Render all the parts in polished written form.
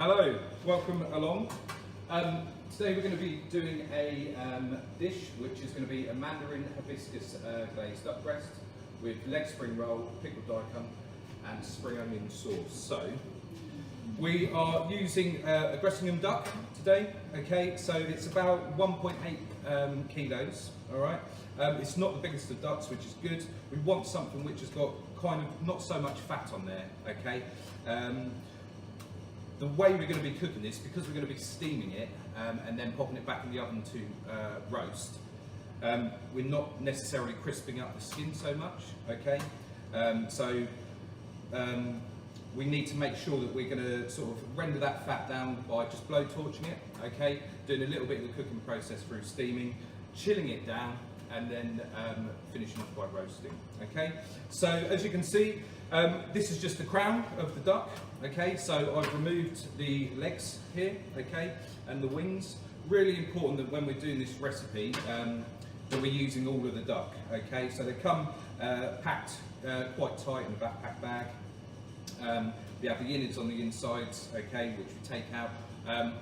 Hello, welcome along. Today we're going to be doing a dish which is going to be a mandarin hibiscus glazed duck breast with leg spring roll, pickled daikon and spring onion sauce. So we are using a Gressingham duck today, okay, so it's about 1.8 kilos, alright. It's not the biggest of ducks, which is good. We want something which has got kind of not so much fat on there, okay. The way we're going to be cooking this, because we're going to be steaming it and then popping it back in the oven to roast, we're not necessarily crisping up the skin so much, okay? We need to make sure that we're going to sort of render that fat down by just blow torching it, okay? Doing a little bit of the cooking process through steaming, chilling it down, and then finishing off by roasting, okay? So as you can see, this is just the crown of the duck, okay? So I've removed the legs here, okay, and the wings. Really important that when we're doing this recipe, that we're using all of the duck, okay? So they come packed quite tight in a backpack bag. We have the innards on the insides, okay, which we take out.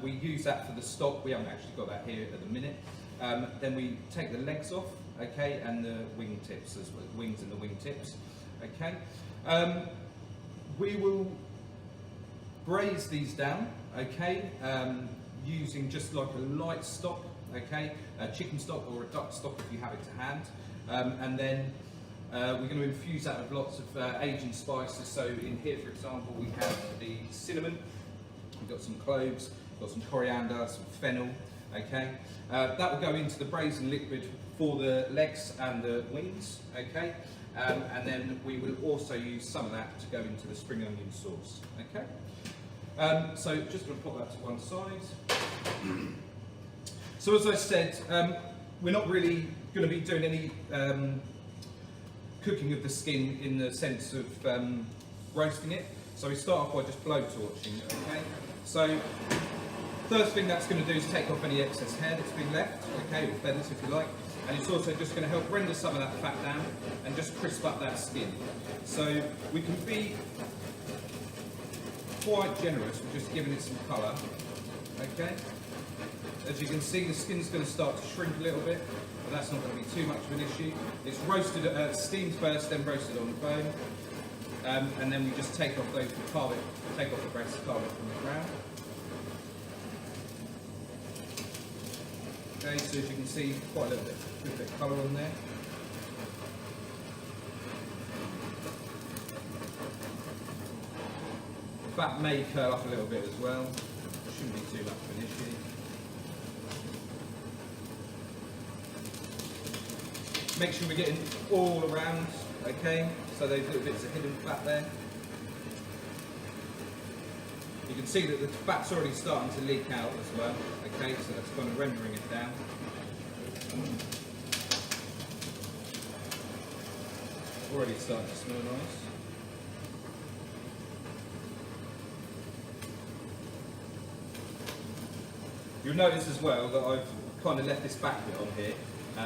We use that for the stock. We haven't actually got that here at the minute. Then we take the legs off, okay, and the wing tips as well, wings and the wing tips, okay. We will braise these down, okay, using just like a light stock, okay, a chicken stock or a duck stock if you have it to hand, and then we're going to infuse that with lots of Asian spices. So in here, for example, we have the cinnamon, we've got some cloves, we've got some coriander, some fennel, okay. That will go into the braising liquid for the legs and the wings, okay. And then we will also use some of that to go into the spring onion sauce, okay. So just going to put that to one side. So as I said, we're not really going to be doing any cooking of the skin in the sense of roasting it. So we start off by just blow torching, okay. So first thing that's going to do is take off any excess hair that's been left, okay, or feathers if you like. And it's also just going to help render some of that fat down and just crisp up that skin. So we can be quite generous with just giving it some colour, okay. As you can see, the skin's going to start to shrink a little bit, but that's not going to be too much of an issue. It's roasted, steamed first, then roasted on the bone, and then we just take off those, take off the breast, carve it from the ground. Okay, so as you can see, quite a little bit, good bit of colour on there. The fat may curl up a little bit as well. Shouldn't be too much of an issue. Make sure we're getting all around, okay? So those little bits of hidden fat there. You can see that the fat's already starting to leak out as well, okay, so that's kind of rendering it down. Already starting to smell nice. You'll notice as well that I've kind of left this back bit on here.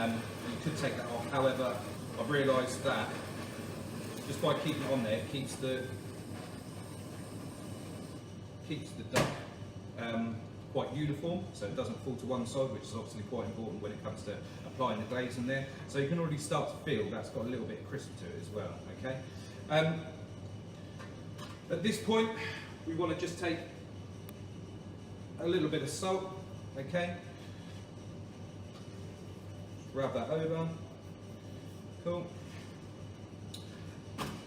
You could take that off, however, I've realised that just by keeping it on there, it keeps the duck quite uniform, so it doesn't fall to one side, which is obviously quite important when it comes to applying the glaze in there. So you can already start to feel that's got a little bit of crisp to it as well, okay? At this point, we want to just take a little bit of salt, okay? Rub that over, cool.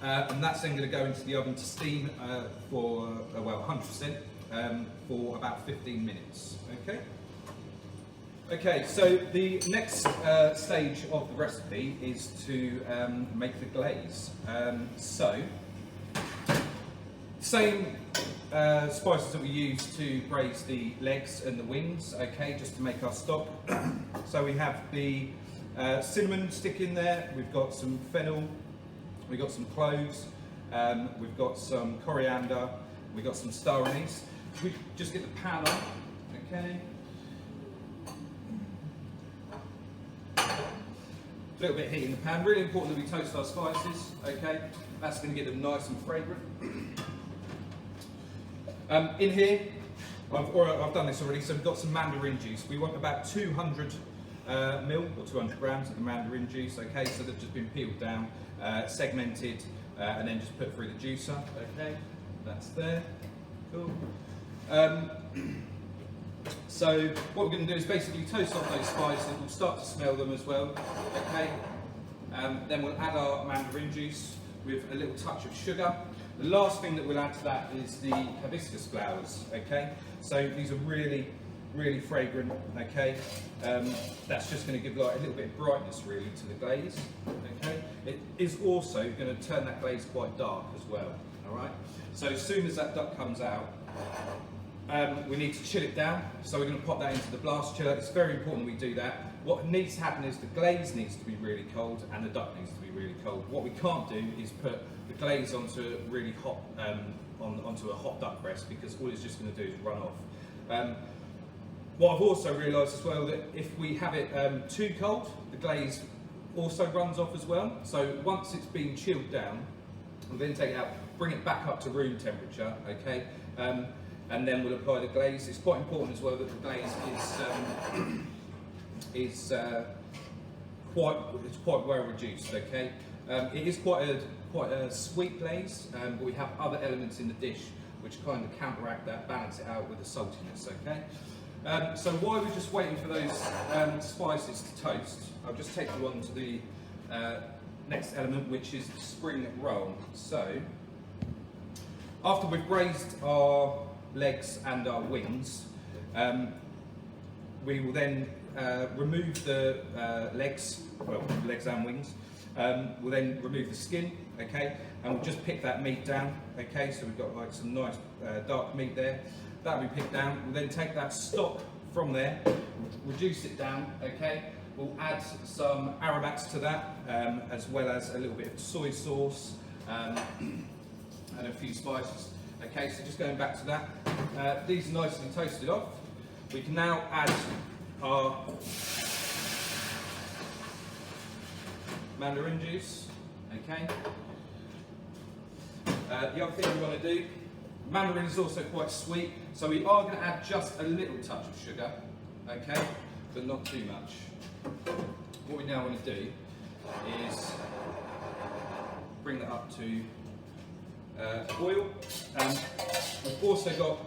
And that's then going to go into the oven to steam for, well, 100% for about 15 minutes, okay? Okay, so the next stage of the recipe is to make the glaze. Same spices that we use to braise the legs and the wings, okay, just to make our stock. So we have the cinnamon stick in there, we've got some fennel, we've got some cloves, we've got some coriander, we've got some star anise. We just get the pan on, okay. A little bit of heat in the pan. Really important that we toast our spices, okay. That's going to get them nice and fragrant. In here, I've done this already, so we've got some mandarin juice. We want about 200 mil or 200 grams of the mandarin juice, okay, so they've just been peeled down, segmented, and then just put through the juicer, okay, that's there, cool. So what we're going to do is basically toast off those spices, we'll start to smell them as well, okay, then we'll add our mandarin juice with a little touch of sugar. The last thing that we'll add to that is the hibiscus flowers, okay, so these are really fragrant, okay, that's just going to give like a little bit of brightness really to the glaze, okay. It is also going to turn that glaze quite dark as well, alright. So as soon as that duck comes out, we need to chill it down, so we're going to pop that into the blast chiller. It's very important we do that. What needs to happen is the glaze needs to be really cold and the duck needs to be really cold. What we can't do is put the glaze onto really hot, onto a hot duck breast, because all it's just going to do is run off. What I've also realised as well, that if we have it too cold, the glaze also runs off as well. So once it's been chilled down, we'll then take it out, bring it back up to room temperature, okay, and then we'll apply the glaze. It's quite important as well that the glaze is quite well reduced, okay. It is quite a sweet glaze, but we have other elements in the dish which kind of counteract that, balance it out with the saltiness, okay. So while we're just waiting for those spices to toast, I'll just take you on to the next element, which is the spring roll. So after we've braised our legs and our wings, we will then remove the legs and wings. We'll then remove the skin, okay, and we'll just pick that meat down, okay. So we've got like some nice dark meat there. That'll be picked down. We'll then take that stock from there, reduce it down, okay. We'll add some aromats to that, as well as a little bit of soy sauce and a few spices. Okay, so just going back to that, these are nicely toasted off. We can now add our mandarin juice, okay. The other thing we want to do, mandarin is also quite sweet, so we are going to add just a little touch of sugar, okay, but not too much. What we now want to do is bring that up to boil. We've also got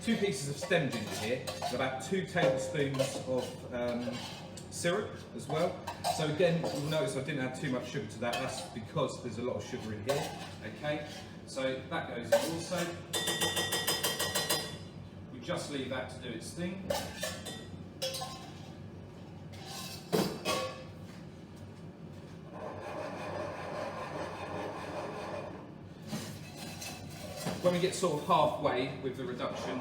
2 pieces of stem ginger here, and about 2 tablespoons of syrup as well. So again, you'll notice I didn't add too much sugar to that. That's because there's a lot of sugar in here. Okay, so that goes in also. We just leave that to do its thing. When we get sort of halfway with the reduction,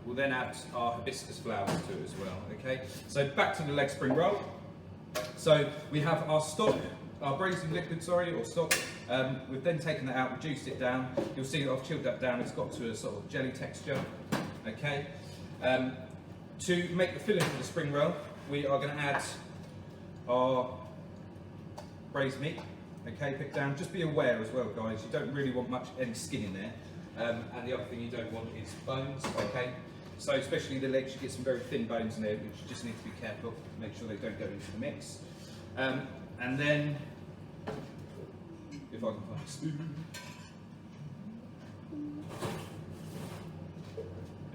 we'll then add our hibiscus flowers to it as well, okay? So back to the leg spring roll. So we have our stock, our braising liquid, or stock. We've then taken that out, reduced it down. You'll see that I've chilled that down, it's got to a sort of jelly texture, okay? To make the filling for the spring roll, we are going to add our braised meat, okay, picked down. Just be aware as well, guys, you don't really want any skin in there. And the other thing you don't want is bones, okay? So especially the legs, you get some very thin bones in there, which you just need to be careful, make sure they don't go into the mix. And then, if I can find a spoon.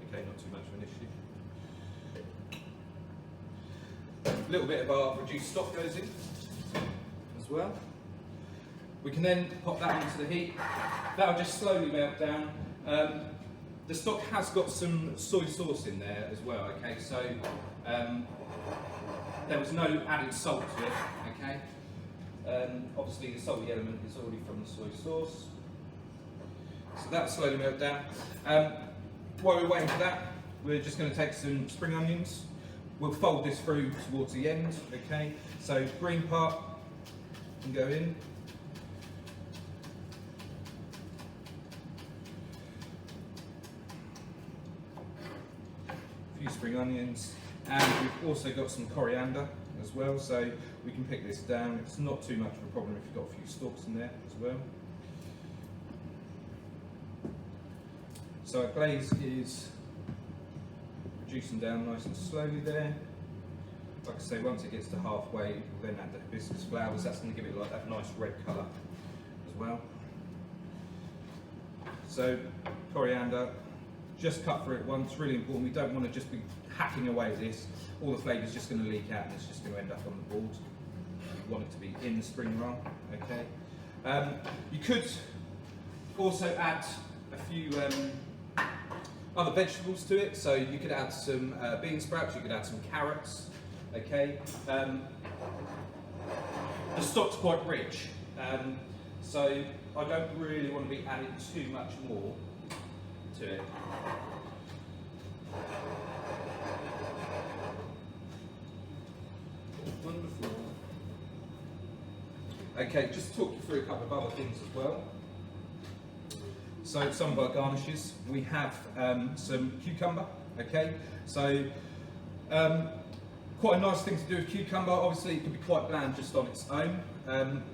Okay, not too much of an issue. A little bit of our reduced stock goes in as well. We can then pop that into the heat. That'll just slowly melt down. The stock has got some soy sauce in there as well, okay? So there was no added salt to it, okay? Obviously the salty element is already from the soy sauce. So that'll slowly melt down. While we're waiting for that, we're just going to take some spring onions. We'll fold this through towards the end, okay? So green part can go in. Few spring onions, and we've also got some coriander as well, so we can pick this down. It's not too much of a problem if you've got a few stalks in there as well. So our glaze is reducing down nice and slowly there. Like I say, once it gets to halfway, we'll then add the hibiscus flowers. That's going to give it like that nice red colour as well. So coriander, just cut through it once, really important. We don't want to just be hacking away at this. All the flavour's just going to leak out and it's just going to end up on the board. We want it to be in the spring roll, okay? You could also add a few other vegetables to it. So you could add some bean sprouts, you could add some carrots, okay? The stock's quite rich, so I don't really want to be adding too much more to it. Wonderful. Okay, just talk you through a couple of other things as well. So some of our garnishes, we have some cucumber, okay? So quite a nice thing to do with cucumber. Obviously it can be quite bland just on its own.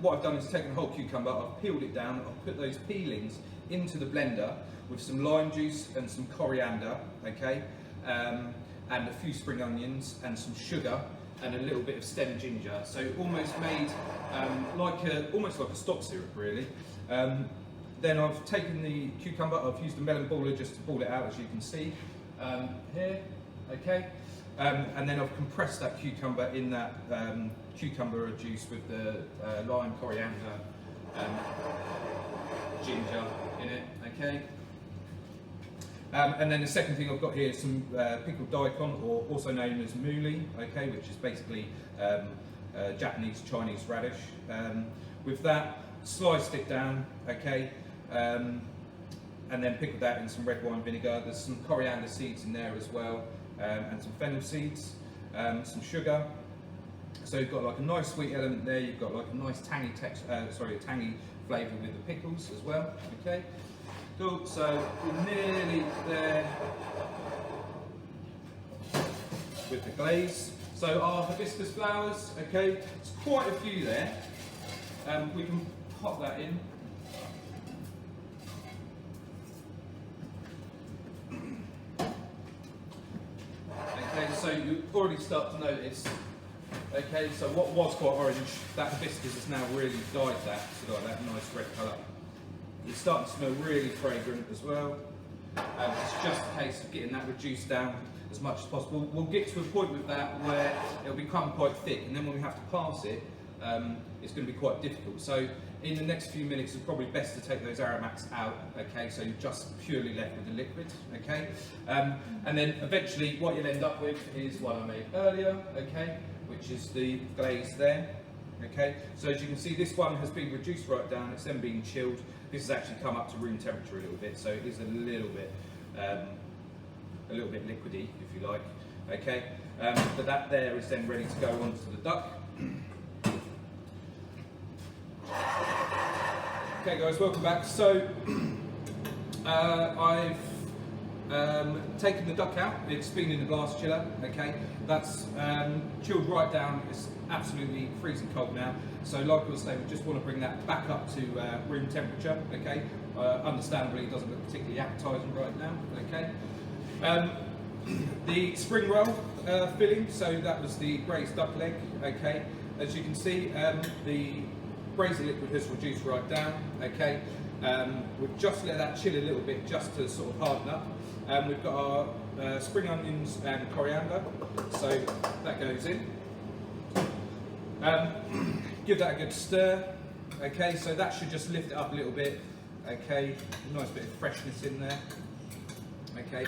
What I've done is taken a whole cucumber, I've peeled it down, I've put those peelings into the blender with some lime juice and some coriander, okay? And a few spring onions and some sugar and a little bit of stem ginger. So almost made almost like a stock syrup really. Then I've taken the cucumber, I've used a melon baller just to ball it out, as you can see here, okay? And then I've compressed that cucumber in that cucumber juice with the lime, coriander, ginger in it, okay? And then the second thing I've got here is some pickled daikon, or also known as mooli, okay, which is basically Japanese Chinese radish. With that, sliced it down, okay, and then pickled that in some red wine vinegar. There's some coriander seeds in there as well, and some fennel seeds, some sugar. So you've got like a nice sweet element there. You've got like a nice tangy tangy flavour with the pickles as well. Okay, cool. So we're nearly there with the glaze. So our hibiscus flowers, okay, it's quite a few there. We can pop that in. Okay, so you already start to notice. Okay, so what was quite orange, that hibiscus has now really dyed that, so got that nice red colour. It's starting to smell really fragrant as well. It's just a case of getting that reduced down as much as possible. We'll get to a point with that where it'll become quite thick, and then when we have to pass it, it's going to be quite difficult. So in the next few minutes, it's probably best to take those aromatics out, okay, so you're just purely left with the liquid, okay? And then eventually what you'll end up with is what I made earlier, okay, which is the glaze there, okay? So as you can see, this one has been reduced right down, it's then been chilled. This has actually come up to room temperature a little bit, so it is a little bit liquidy, if you like, okay? But that there is then ready to go onto the duck. Okay guys, welcome back. So I've taken the duck out, it's been in the glass chiller, okay? That's chilled right down, it's absolutely freezing cold now. So like I was saying, we just want to bring that back up to room temperature, okay? Understandably, it doesn't look particularly appetising right now, okay? The spring roll filling, so that was the braised duck leg, okay? As you can see, the braising liquid has reduced right down, okay? We've just let that chill a little bit just to sort of harden up. We've got our spring onions and coriander, so that goes in. Give that a good stir, okay? So that should just lift it up a little bit, okay? A nice bit of freshness in there. Okay.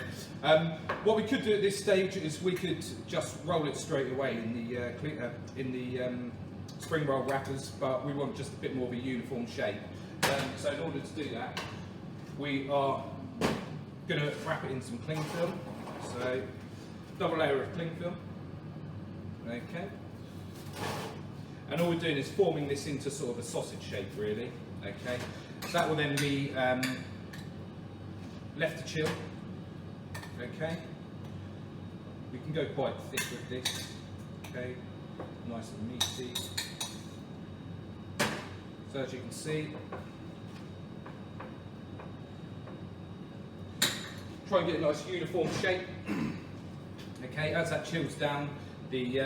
What we could do at this stage is we could just roll it straight away in the spring roll wrappers, but we want just a bit more of a uniform shape. So in order to do that, we are going to wrap it in some cling film. So double layer of cling film. Okay. And all we're doing is forming this into sort of a sausage shape, really. Okay. That will then be left to chill. Okay, we can go quite thick with this, okay, nice and meaty. So as you can see, try and get a nice uniform shape. Okay, as that chills down, the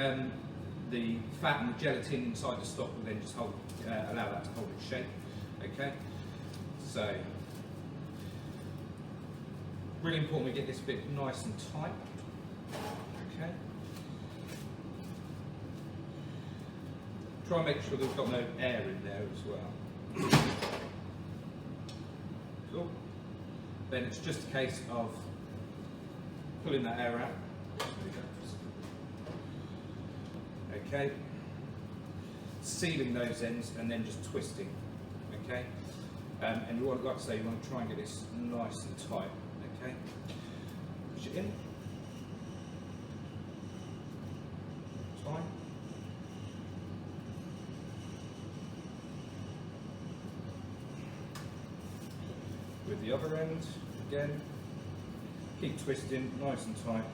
fat and the gelatin inside the stock will then just hold, allow that to hold its shape. Okay, so really important we get this bit nice and tight. Okay, try and make sure that we've got no air in there as well. Cool. Then it's just a case of pulling that air out. Okay, sealing those ends and then just twisting. Okay, and you want, like I say, you want to try and get this nice and tight. Okay, push it in. Fine. With the other end, again, keep twisting, nice and tight.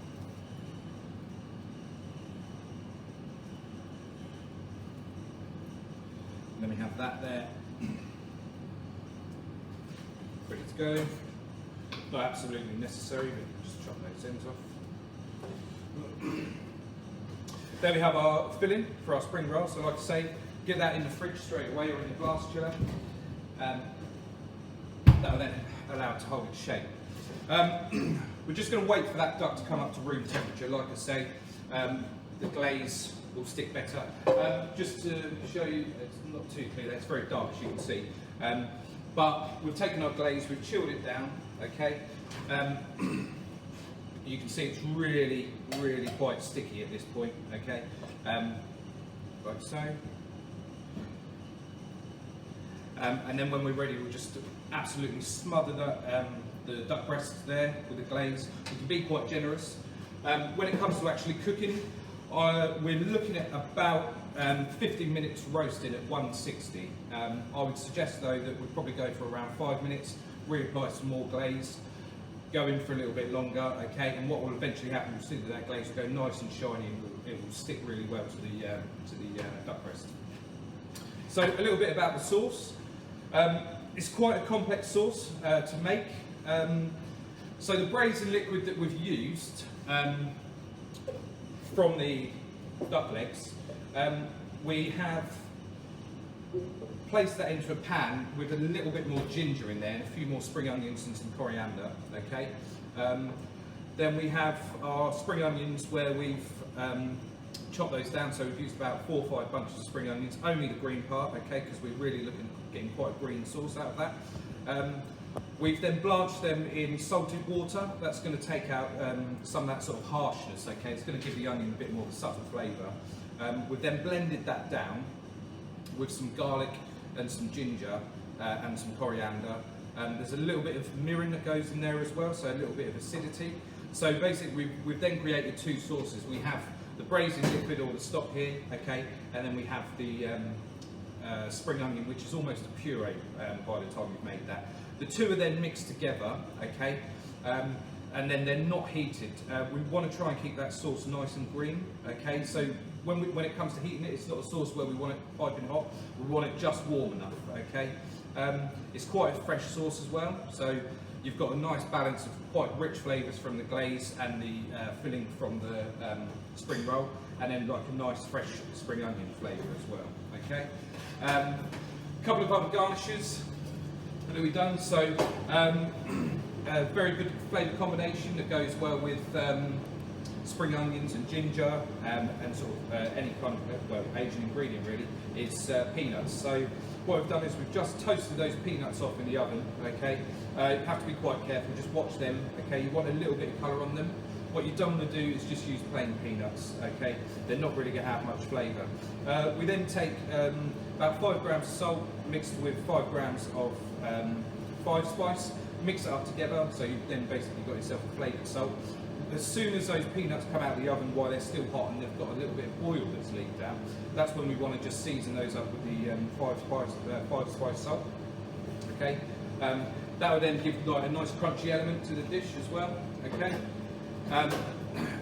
And then we have that there, ready to go. Not absolutely necessary, but just chop those ends off. There we have our filling for our spring roll. So like I say, get that in the fridge straight away or in the glass chiller. That will then allow it to hold its shape. We're just going to wait for that duck to come up to room temperature. Like I say, the glaze will stick better. Just to show you, it's not too clear, it's very dark as you can see. But we've taken our glaze, we've chilled it down, okay? You can see it's really, really quite sticky at this point, okay? Like so. And then when we're ready, we'll just absolutely smother the duck breasts there with the glaze. We can be quite generous. When it comes to actually cooking, we're looking at about 15 minutes roasting at 160. I would suggest though that we'd probably go for around 5 minutes, reapply some more glaze, go in for a little bit longer, okay, and what will eventually happen, you'll see that glaze will go nice and shiny and it will stick really well to the duck breast. So a little bit about the sauce. It's quite a complex sauce to make. So the braising liquid that we've used from the duck legs, we have placed that into a pan with a little bit more ginger in there and a few more spring onions and some coriander, okay? Then we have our spring onions where we've chopped those down, so we've used about 4 or 5 bunches of spring onions, only the green part, okay, because we're really looking at getting quite a green sauce out of that. We've then blanched them in salted water. That's going to take out some of that sort of harshness, okay? It's going to give the onion a bit more of a subtle flavour. We've then blended that down with some garlic and some ginger and some coriander. There's a little bit of mirin that goes in there as well, so a little bit of acidity. So basically we've then created 2 sauces. We have the braising liquid or the stock here, okay, and then we have the spring onion, which is almost a puree by the time we've made that. The 2 are then mixed together, okay, and then they're not heated. We want to try and keep that sauce nice and green, okay, so when it comes to heating it, it's not a sauce where we want it piping hot, we want it just warm enough, okay. It's quite a fresh sauce as well, so you've got a nice balance of quite rich flavours from the glaze and the filling from the spring roll, and then like a nice fresh spring onion flavour as well, okay. A couple of other garnishes that we've done, so a very good flavour combination that goes well with spring onions and ginger and sort of any kind of well, Asian ingredient really is peanuts. So what we've done is we've just toasted those peanuts off in the oven, okay. You have to be quite careful, just watch them, okay. You want a little bit of colour on them. What you don't want to do is just use plain peanuts, okay. They're not really going to have much flavour. We then take about 5 grams of salt mixed with 5 grams of 5 spice, mix it up together, so you've then basically got yourself a flavoured salt. As soon as those peanuts come out of the oven while they're still hot and they've got a little bit of oil that's leaked out, that's when we want to just season those up with the 5 spice salt. Okay, that will then give like a nice crunchy element to the dish as well. Okay,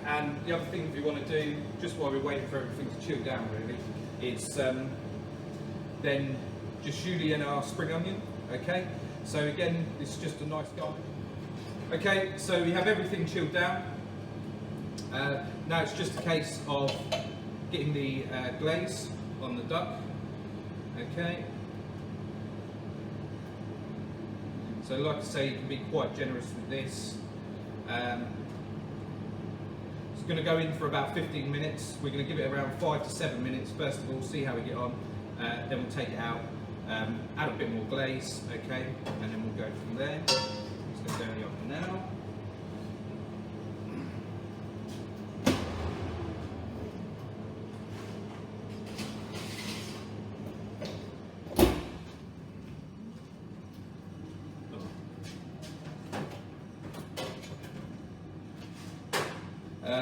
and the other thing we want to do, just while we're waiting for everything to chill down, really, is then just julienne our spring onion. Okay, so again, it's just a nice garnish. Okay, so we have everything chilled down. Now it's just a case of getting the glaze on the duck. Okay. So like I say, you can be quite generous with this. It's going to go in for about 15 minutes. We're going to give it around 5 to 7 minutes first of all, see how we get on. Then we'll take it out, add a bit more glaze, okay, and then we'll go from there. Let's go down the oven now.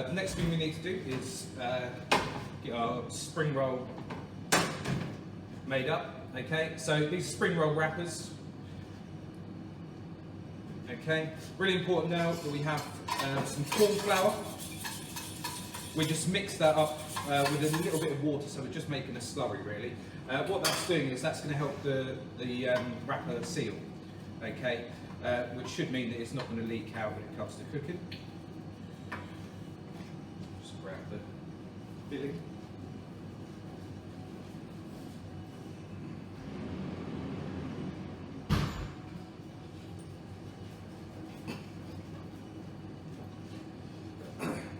The next thing we need to do is get our spring roll made up. Okay, so these spring roll wrappers. Okay, really important now that we have some corn flour. We just mix that up with a little bit of water, so we're just making a slurry really. What that's doing is that's going to help the wrapper seal. Okay, which should mean that it's not going to leak out when it comes to cooking. Grab the filling.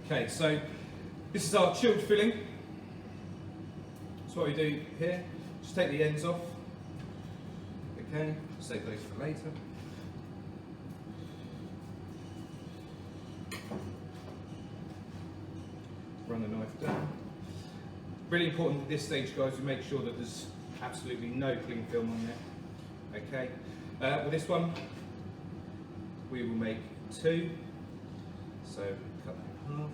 Okay, so this is our chilled filling. So what we do here, just take the ends off. Okay, save those for later. Run the knife down. Really important at this stage, guys, we make sure that there's absolutely no cling film on there. Okay. With this one, we will make 2. So cut that in half.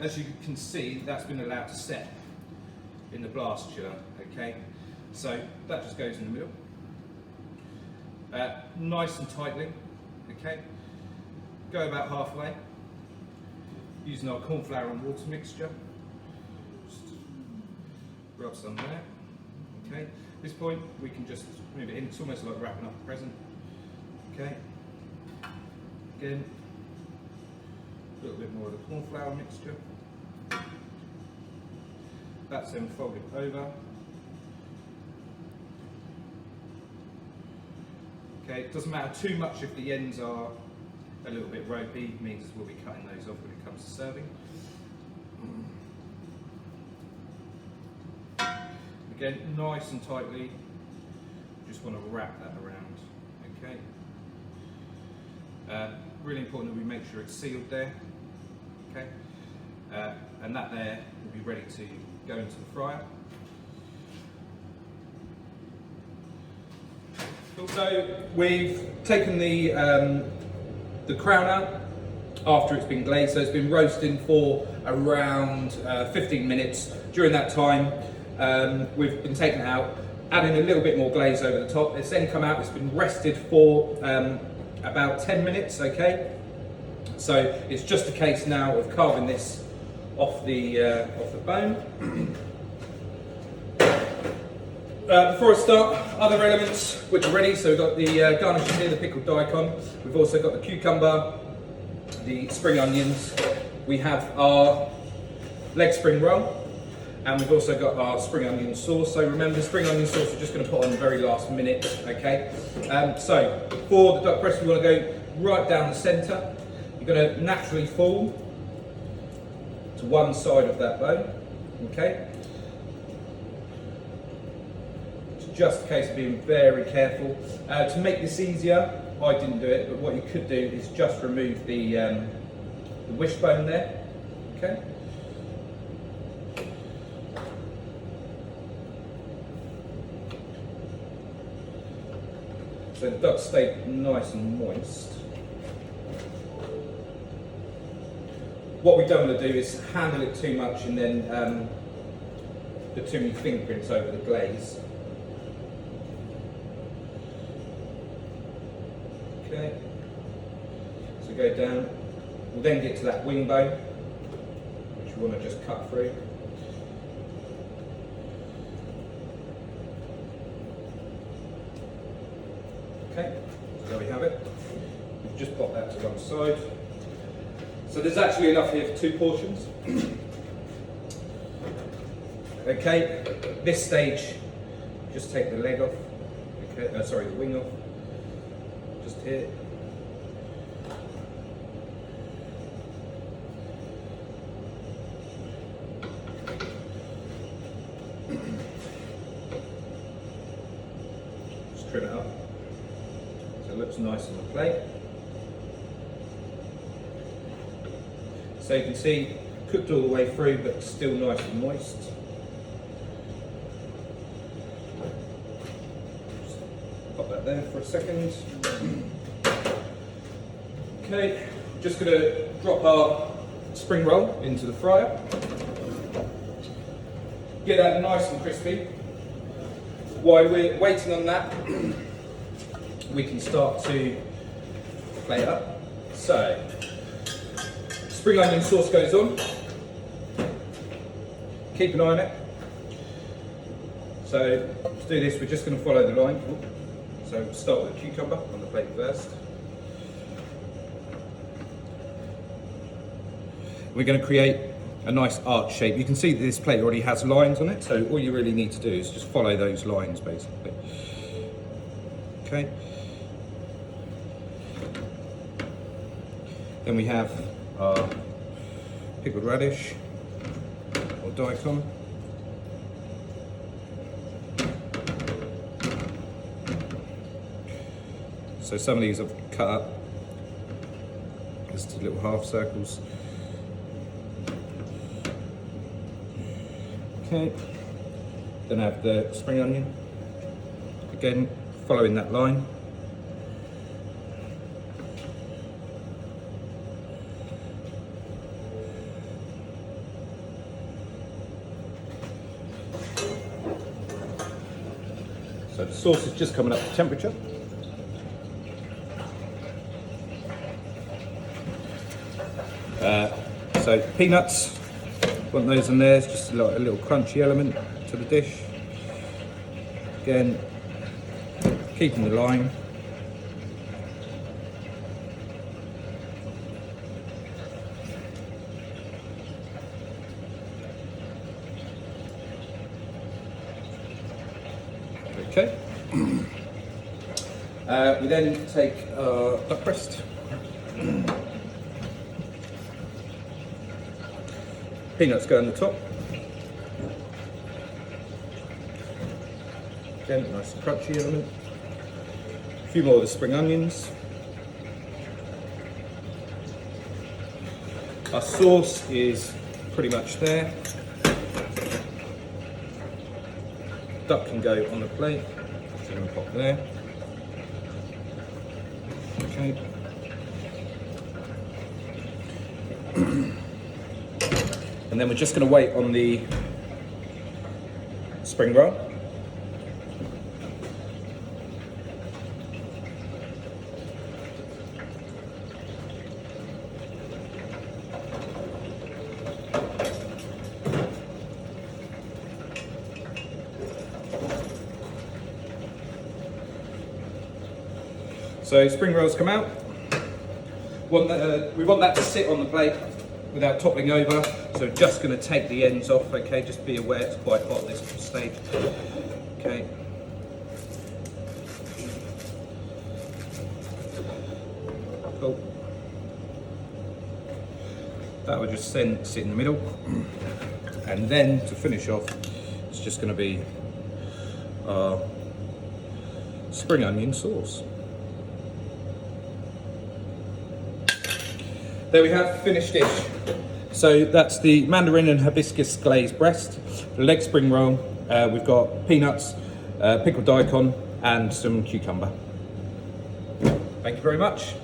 As you can see, that's been allowed to set in the blast chiller. Okay. So that just goes in the middle. Nice and tightly. Okay. Go about halfway. Using our corn flour and water mixture, just rub some there. Okay, at this point we can just move it in. It's almost like wrapping up a present. Okay, again, a little bit more of the corn flour mixture. That's then folded over. Okay, it doesn't matter too much if the ends are a little bit ropey, means we'll be cutting those off when it comes to serving. Again, nice and tightly, just want to wrap that around. Okay. Really important that we make sure it's sealed there. Okay. And that there will be ready to go into the fryer. So we've taken the crown out after it's been glazed, so it's been roasting for around 15 minutes. During that time, we've been taking it out, adding a little bit more glaze over the top. It's then come out, it's been rested for about 10 minutes, okay? So it's just a case now of carving this off the bone. Before I start, other elements which are ready, so we've got the garnish here, the pickled daikon. We've also got the cucumber, the spring onions. We have our leg spring roll, and we've also got our spring onion sauce. So remember, spring onion sauce we're just going to put on the very last minute, okay? So for the duck breast, we want to go right down the centre. You're going to naturally fall to one side of that bone, okay? Just a case of being very careful. To make this easier, I didn't do it, but what you could do is just remove the wishbone there. Okay. So the duck stay nice and moist. What we don't want to do is handle it too much and then put too many fingerprints over the glaze. Okay, so go down. We'll then get to that wing bone, which we want to just cut through. Okay, so there we have it. We've just pop that to one side. So there's actually enough here for 2 portions. Okay, this stage, just take the leg off, okay, sorry, the wing off, just here. Just trim it up, so it looks nice on the plate. So you can see, cooked all the way through, but still nice and moist. Just pop that there for a second. Okay, just going to drop our spring roll into the fryer. Get that nice and crispy. While we're waiting on that, we can start to plate it up. So, spring onion sauce goes on. Keep an eye on it. So to do this, we're just going to follow the line. So start with a cucumber on the plate first. We're going to create a nice arch shape. You can see that this plate already has lines on it, so all you really need to do is just follow those lines basically. Okay. Then we have our pickled radish or daikon. So some of these I've cut up just little half circles. Okay, then I have the spring onion, again following that line. So the sauce is just coming up to temperature. So peanuts, want those in there, it's just a little crunchy element to the dish. Again, keeping the lime. Okay. We then take our duck breast. Peanuts go on the top. Again, nice and crunchy element. A few more of the spring onions. Our sauce is pretty much there. Duck can go on the plate. So I'm going to pop there. Okay. And then we're just going to wait on the spring roll. So spring rolls come out. We want that to sit on the plate without toppling over, so just going to take the ends off, okay? Just be aware it's quite hot at this stage. Okay. Cool. That would just sit in the middle. And then to finish off, it's just going to be our spring onion sauce. There we have, finished dish. So that's the mandarin and hibiscus glazed breast, the leg spring roll, we've got peanuts, pickled daikon and some cucumber. Thank you very much.